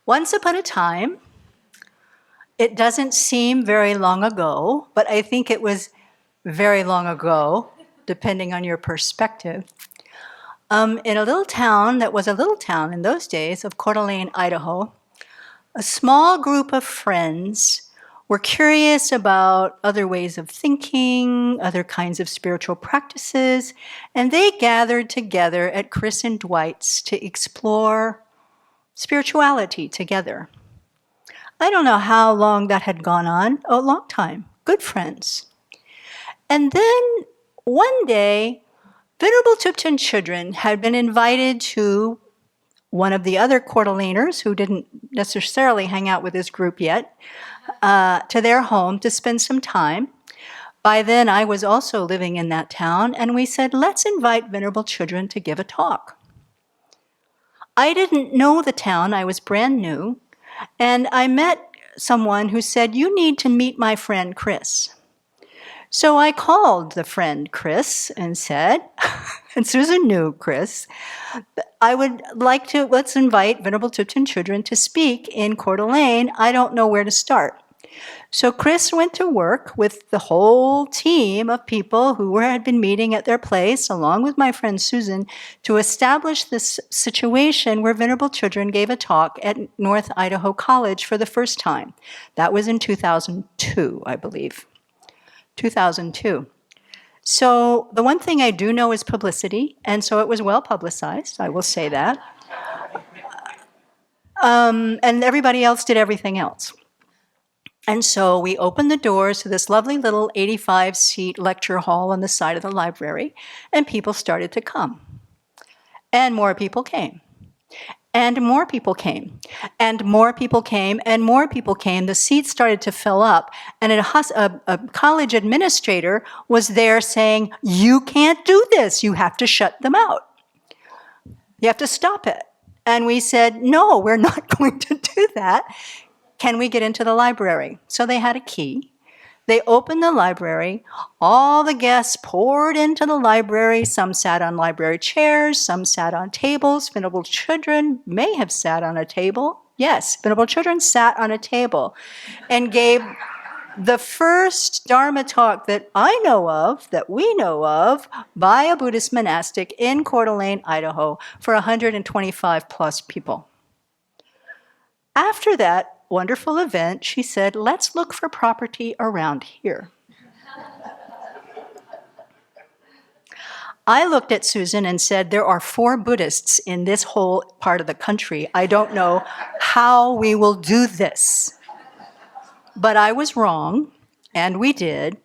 Once upon a time, it doesn't seem very long ago, but I think it was very long ago, depending on your perspective, in a little town that was a little town in those days of Coeur d'Alene, Idaho, a small group of friends were curious about other ways of thinking, other kinds of spiritual practices, and they gathered together at Chris and Dwight's to explore spirituality together. I don't know how long that had gone on, a long time, good friends. And then one day, Venerable Thupten Chodron had been invited to one of the other Coeur d'Aleners, who didn't necessarily hang out with his group yet, to their home to spend some time. By then, I was also living in that town, and we said, let's invite Venerable Chodron to give a talk. I didn't know the town, I was brand new, and I met someone who said, you need to meet my friend Chris. So I called the friend Chris and said, and Susan knew Chris, I would like to, let's invite Venerable Thupten Chodron to speak in Coeur d'Alene. I don't know where to start. So Chris went to work with the whole team of people who had been meeting at their place, along with my friend Susan, to establish this situation where Venerable Chodron gave a talk at North Idaho College for the first time. That was in 2002, I believe. 2002. So the one thing I do know is publicity, and so it was well publicized, I will say that. And everybody else did everything else. And so we opened the doors to this lovely little 85-seat lecture hall on the side of the library, and people started to come. And more people came. And more people came. And more people came, and more people came. The seats started to fill up, and a college administrator was there saying, you can't do this. You have to shut them out. You have to stop it. And we said, no, we're not going to do that. Can we get into the library? So they had a key. They opened the library. All the guests poured into the library. Some sat on library chairs. Some sat on tables. Venerable Chodron may have sat on a table. Yes, Venerable Chodron sat on a table and gave the first Dharma talk that I know of, that we know of, by a Buddhist monastic in Coeur d'Alene, Idaho, for 125 plus people. After that wonderful event, she said, let's look for property around here. I looked at Susan and said, there are 4 Buddhists in this whole part of the country. I don't know how we will do this. But I was wrong, and we did.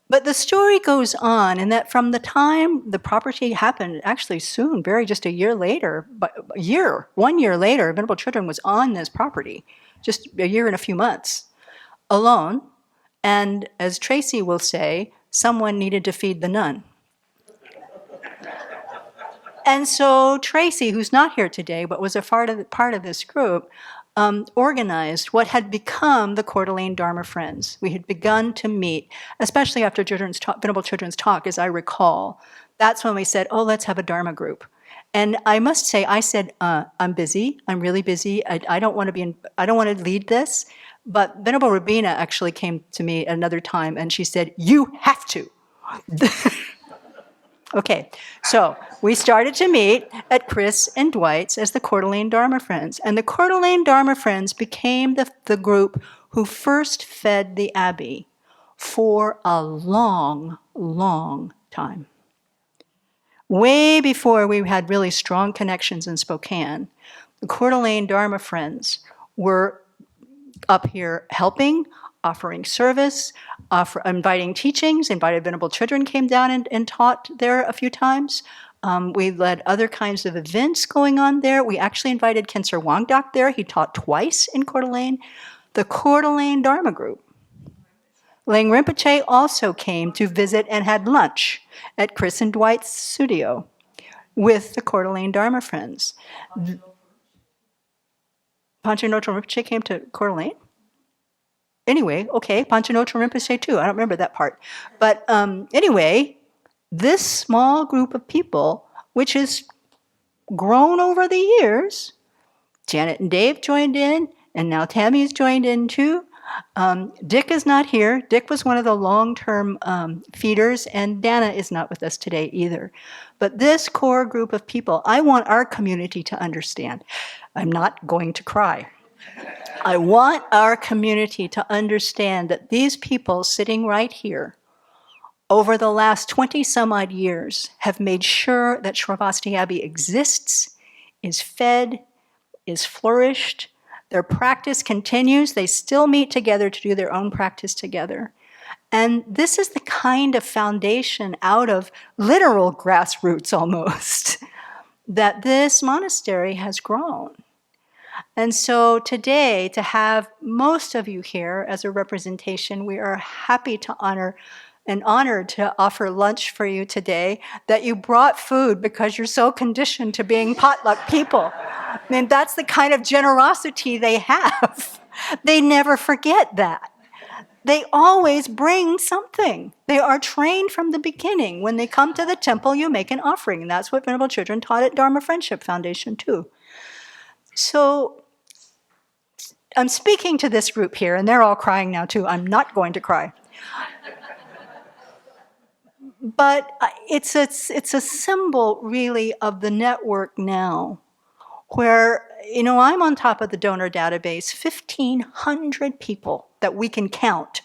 But the story goes on, and that from the time the property happened, actually soon, just a year later, 1 year later, Venerable Chodron was on this property, just a year and a few months, alone. And as Tracy will say, someone needed to feed the nun. And so Tracy, who's not here today, but was a part of this group, organized what had become the Coeur d'Alene Dharma Friends. We had begun to meet, especially after Venerable Chodron's talk, as I recall. That's when we said, oh, let's have a Dharma group. And I must say, I said, I'm busy. I'm really busy. I don't want to lead this. But Venerable Rabina actually came to me another time, and she said, you have to. Okay, so we started to meet at Chris and Dwight's as the Coeur d'Alene Dharma Friends. And the Coeur d'Alene Dharma Friends became the group who first fed the Abbey for a long, long time. Way before we had really strong connections in Spokane, the Coeur d'Alene Dharma Friends were up here helping, offering service, inviting teachings. Invited Venerable Chodron came down and taught there a few times. We led other kinds of events going on there. We actually invited Khenser Wangdak there. He taught twice in Coeur d'Alene. The Coeur d'Alene Dharma group. Lang Rinpoche also came to visit and had lunch at Chris and Dwight's studio with the Coeur d'Alene Dharma Friends. Panchanotra Rinpoche came to Coeur d'Alene? Anyway, okay, Panchanotra Rinpoche too. I don't remember that part. But anyway, this small group of people, which has grown over the years, Janet and Dave joined in, and now Tammy's joined in too. Dick is not here. Dick was one of the long-term feeders, and Dana is not with us today either. But this core group of people, I want our community to understand. I'm not going to cry. I want our community to understand that these people sitting right here over the last 20 some odd years have made sure that Sravasti Abbey exists, is fed, is flourished. Their practice continues. They still meet together to do their own practice together. And this is the kind of foundation out of literal grassroots almost that this monastery has grown. And so today, to have most of you here as a representation, we are happy to honor and honored to offer lunch for you today, that you brought food because you're so conditioned to being potluck people. I mean, that's the kind of generosity they have. They never forget that. They always bring something. They are trained from the beginning. When they come to the temple, you make an offering. And that's what Venerable Children taught at Dharma Friendship Foundation, too. So I'm speaking to this group here, and they're all crying now, too. I'm not going to cry. But it's a symbol, really, of the network now, where, I'm on top of the donor database. 1,500 people that we can count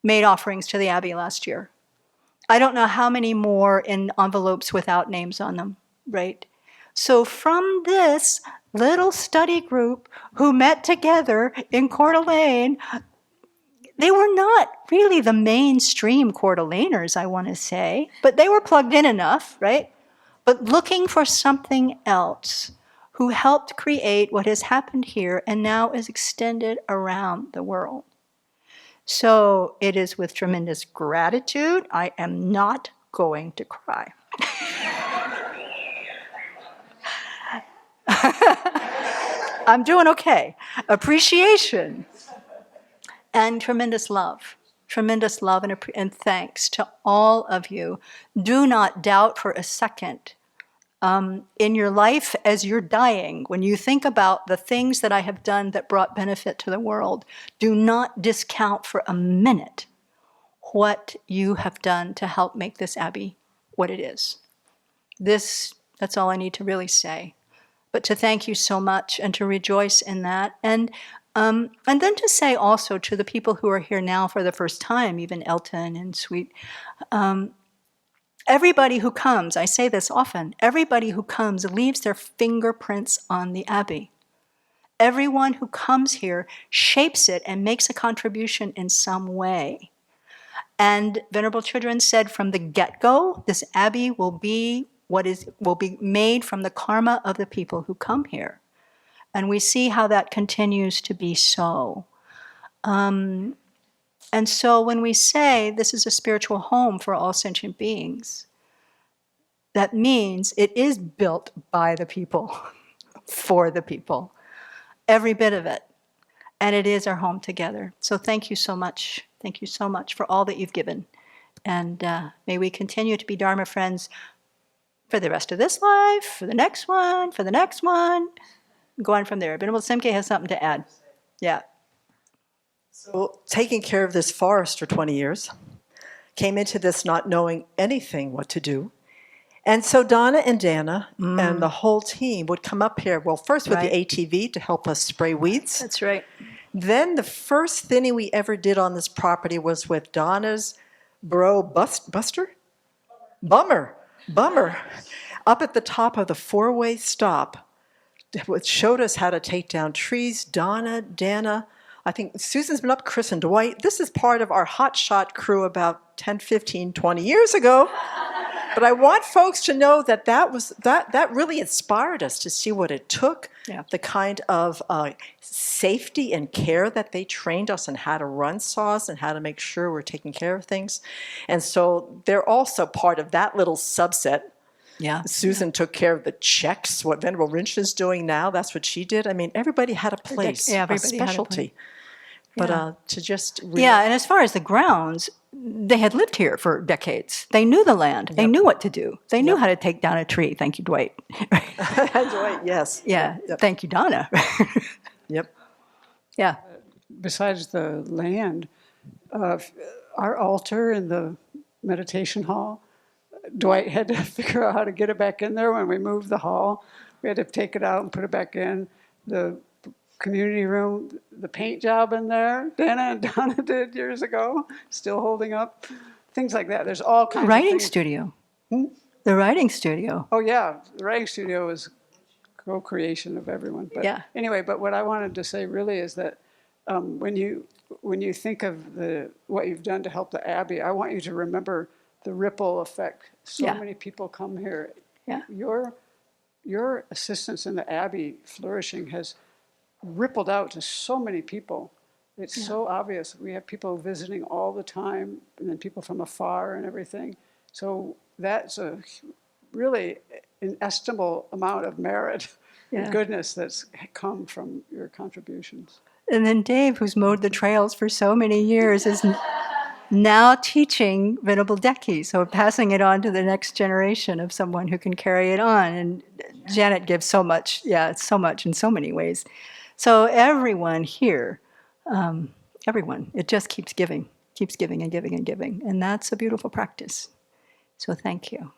made offerings to the Abbey last year. I don't know how many more in envelopes without names on them, right? So from this little study group who met together in Coeur d'Alene, they were not really the mainstream Coeur d'Aleners, I want to say, but they were plugged in enough, right? But looking for something else, who helped create what has happened here and now is extended around the world. So it is with tremendous gratitude. I am not going to cry. I'm doing okay. Appreciation. And tremendous love and thanks to all of you. Do not doubt for a second in your life as you're dying, when you think about the things that I have done that brought benefit to the world, do not discount for a minute what you have done to help make this Abbey what it is. That's all I need to really say. But to thank you so much and to rejoice in that. And then to say also to the people who are here now for the first time, even Elton and Sweet, everybody who comes, I say this often, everybody who comes leaves their fingerprints on the Abbey. Everyone who comes here shapes it and makes a contribution in some way. And Venerable Children said from the get-go, this Abbey will be will be made from the karma of the people who come here. And we see how that continues to be so. And so when we say this is a spiritual home for all sentient beings, that means it is built by the people, for the people, every bit of it. And it is our home together. So thank you so much. Thank you so much for all that you've given. And may we continue to be Dharma friends for the rest of this life, for the next one, go on from there. Venerable Simke has something to add. Yeah. So taking care of this forest for 20 years, came into this not knowing anything what to do. And so Donna and Dana and the whole team would come up here, well, first with the ATV to help us spray weeds. That's right. Then the first thinning we ever did on this property was with Donna's Bummer, up at the top of the four-way stop, which showed us how to take down trees. Donna, Dana, I think Susan's been up, Chris and Dwight. This is part of our hotshot crew about 10, 15, 20 years ago. But I want folks to know that that really inspired us to see what it took, the kind of safety and care that they trained us in how to run saws and how to make sure we're taking care of things. And so they're also part of that little subset. Yeah. Susan took care of the checks, what Venerable Rinch is doing now, that's what she did. I mean, everybody had a place, a specialty. But to just... Yeah, and as far as the grounds, they had lived here for decades. They knew the land. They knew what to do. They knew how to take down a tree. Thank you, Dwight. Dwight, yes. Yeah. Yep. Thank you, Donna. Yep. Yeah. Besides the land, our altar in the meditation hall, Dwight had to figure out how to get it back in there when we moved the hall. We had to take it out and put it back in. The community room, the paint job in there, Dana and Donna did years ago, still holding up. Things like that. There's all kinds of Writing things. studio. The writing studio. Oh, yeah. The writing studio is co-creation of everyone. But Yeah. anyway, but what I wanted to say really is that when you think of what you've done to help the Abbey, I want you to remember the ripple effect. So Yeah. many people come here. Yeah. Your assistance in the Abbey flourishing has rippled out to so many people. It's so obvious. We have people visiting all the time, and then people from afar and everything. So that's a really inestimable amount of merit and goodness that's come from your contributions. And then Dave, who's mowed the trails for so many years, is now teaching Venerable Deki, so passing it on to the next generation of someone who can carry it on. And Janet gives so much, so much in so many ways. So everyone here, everyone, it just keeps giving and giving and giving. And that's a beautiful practice. So thank you.